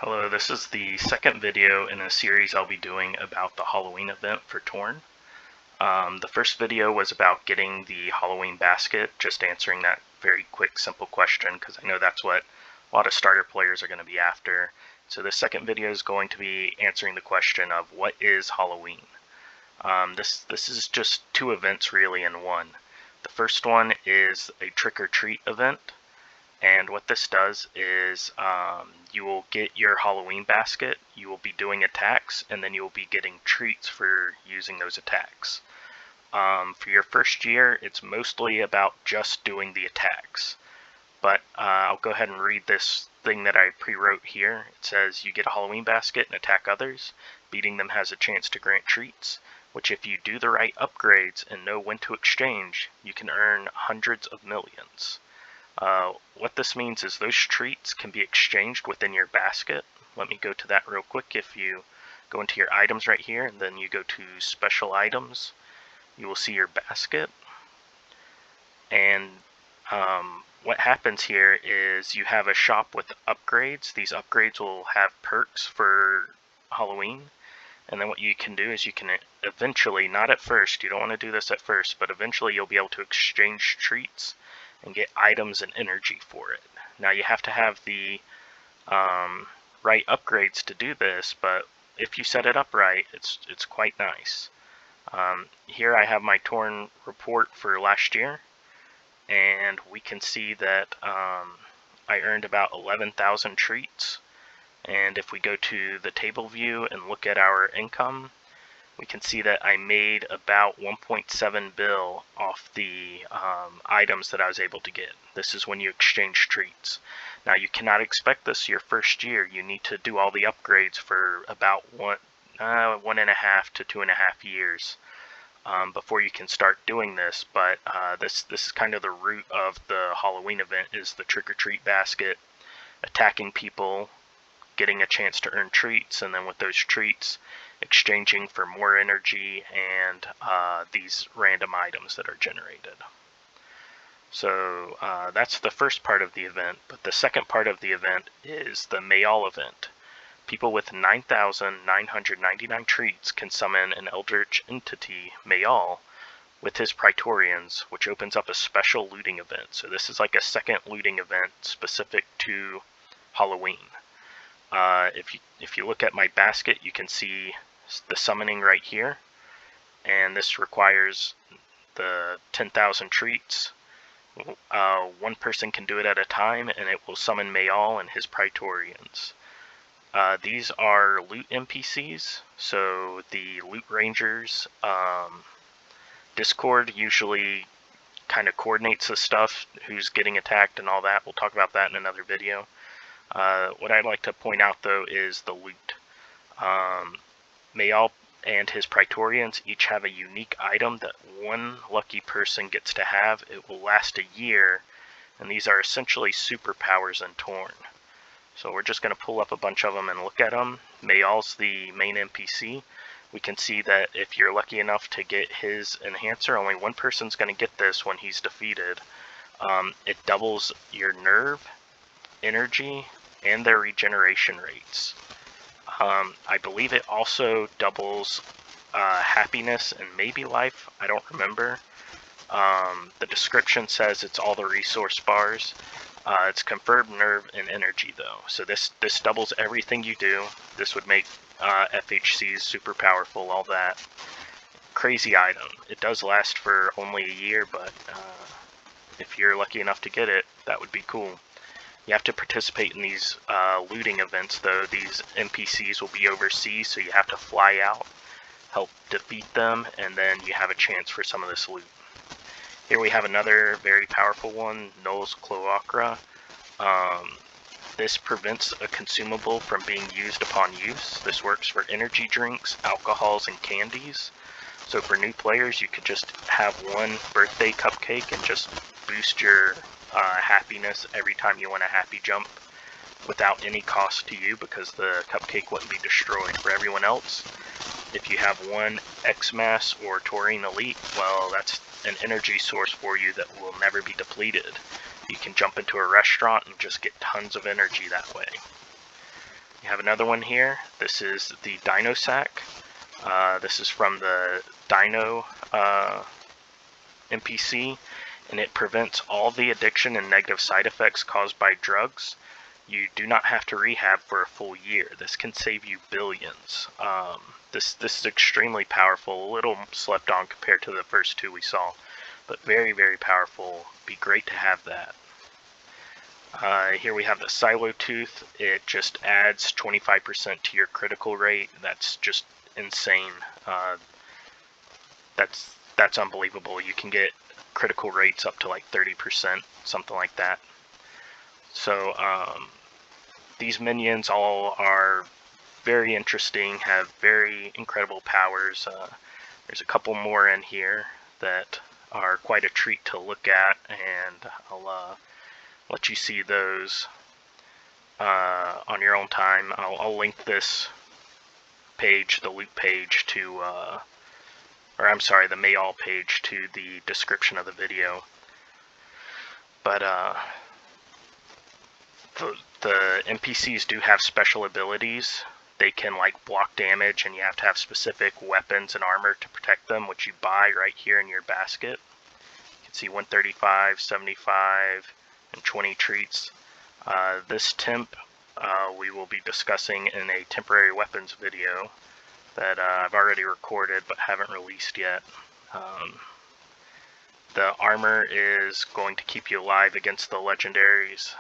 Hello, this is the second video in a series I'll be doing about the Halloween event for Torn. The first video was about getting the Halloween basket, just answering that very quick, simple question, because I know that's what a lot of starter players are going to be after. So this second video is going to be answering the question of what is Halloween? This is just two events really in one. The first one is a trick-or-treat event. And what this does is you will get your Halloween basket, you will be doing attacks, and then you will be getting treats for using those attacks. For your first year, it's mostly about just doing the attacks. But I'll go ahead and read this thing that I pre-wrote here. It says you get a Halloween basket and attack others. Beating them has a chance to grant treats, which if you do the right upgrades and know when to exchange, you can earn hundreds of millions. What this means is those treats can be exchanged within your basket. Let me go to that real quick. If you go into your items right here and then you go to special items, you will see your basket. And what happens here is you have a shop with upgrades. These upgrades will have perks for Halloween. And then what you can do is you can eventually, not at first, you don't want to do this at first, but eventually you'll be able to exchange treats and get items and energy for it. Now you have to have the right upgrades to do this, but if you set it up right, it's quite nice. Here I have my Torn report for last year, and we can see that I earned about 11,000 treats. And if we go to the table view and look at our income, we can see that I made about 1.7 bill off the items that I was able to get. This is when you exchange treats. Now you cannot expect this your first year. You need to do all the upgrades for about 1.5 to 2.5 years before you can start doing this. But this is kind of the root of the Halloween event, is the trick-or-treat basket, attacking people, getting a chance to earn treats, and then with those treats, exchanging for more energy and these random items that are generated. So that's the first part of the event, but the second part of the event is the M'aol event. People with 9,999 treats can summon an eldritch entity, M'aol, with his Praetorians, which opens up a special looting event. So this is like a second looting event specific to Halloween. If you look at my basket, you can see the summoning right here, and this requires the 10,000 treats. One person can do it at a time, and it will summon M'aol and his Praetorians. These are loot NPCs, so the loot rangers. Discord usually kind of coordinates the stuff, who's getting attacked and all that. We'll talk about that in another video. What I'd like to point out though is the loot. M'aol and his Praetorians each have a unique item that one lucky person gets to have. It will last a year, and these are essentially superpowers in Torn. So we're just going to pull up a bunch of them and look at them. M'aol's the main NPC. We can see that if you're lucky enough to get his enhancer, only one person's going to get this when he's defeated. It doubles your nerve, energy, and their regeneration rates. I believe it also doubles happiness and maybe life. I don't remember. The description says it's all the resource bars. It's confirmed nerve and energy though. So this doubles everything you do. This would make FHCs super powerful, all that. Crazy item. It does last for only a year, but if you're lucky enough to get it, that would be cool. You have to participate in these looting events though. These NPCs will be overseas, so you have to fly out, help defeat them, and then you have a chance for some of this loot. Here we have another very powerful one, Null's Cloacra. This prevents a consumable from being used upon use. This works for energy drinks, alcohols, and candies. So for new players, you could just have one birthday cupcake and just boost your happiness every time you want a happy jump without any cost to you, because the cupcake wouldn't be destroyed. For everyone else, if you have one X-Mass or Taurine Elite, well, that's an energy source for you that will never be depleted. You can jump into a restaurant and just get tons of energy that way. You have another one here. This is the Dino Sack. This is from the Dino NPC, and it prevents all the addiction and negative side effects caused by drugs. You do not have to rehab for a full year. This can save you billions. This is extremely powerful, a little slept on compared to the first two we saw, but very, very powerful. Be great to have that. Here we have the Silo Tooth. It just adds 25% to your critical rate. That's just insane. That's unbelievable. You can get critical rates up to like 30%, something like that. So these minions all are very interesting, have very incredible powers. There's a couple more in here that are quite a treat to look at, and I'll let you see those on your own time. I'll link this page, the loot page, to, or I'm sorry, the M'aol page to the description of the video. But the NPCs do have special abilities. They can like block damage, and you have to have specific weapons and armor to protect them, which you buy right here in your basket. You can see 135, 75, and 20 treats. This temp we will be discussing in a temporary weapons video that I've already recorded but haven't released yet. The armor is going to keep you alive against the legendaries,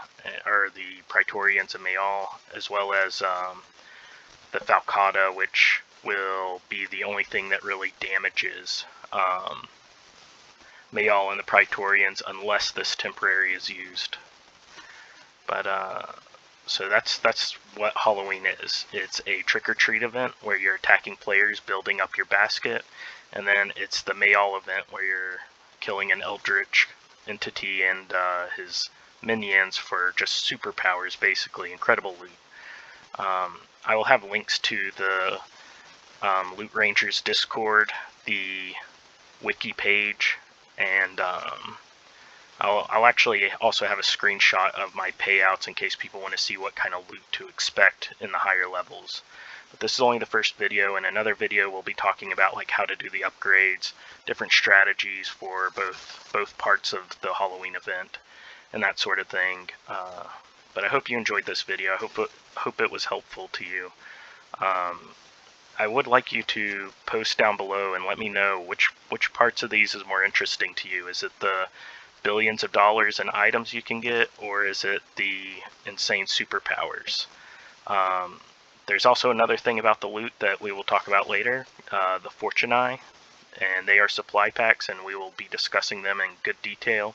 or the Praetorians of M'aol, as well as the Falcata, which will be the only thing that really damages M'aol and the Praetorians unless this temporary is used. But so that's what Halloween is. It's a trick-or-treat event where you're attacking players, building up your basket, and then it's the M'aol event where you're killing an eldritch entity and his minions for just superpowers, basically. Incredible loot. I will have links to the Loot Rangers Discord, the Wiki page, and I'll actually also have a screenshot of my payouts in case people want to see what kind of loot to expect in the higher levels. But this is only the first video. In another video we'll be talking about like how to do the upgrades, different strategies for both parts of the Halloween event, and that sort of thing. But I hope you enjoyed this video. I hope it was helpful to you. I would like you to post down below and let me know which parts of these is more interesting to you. Is it the billions of dollars in items you can get, or is it the insane superpowers? There's also another thing about the loot that we will talk about later, the Fortunae, and they are supply packs, and we will be discussing them in good detail.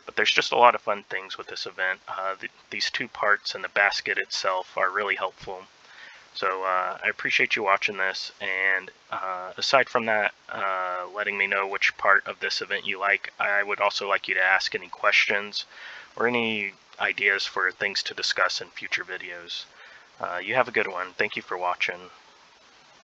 But there's just a lot of fun things with this event. These two parts and the basket itself are really helpful. So I appreciate you watching this, and aside from that, letting me know which part of this event you like, I would also like you to ask any questions or any ideas for things to discuss in future videos. You have a good one. Thank you for watching.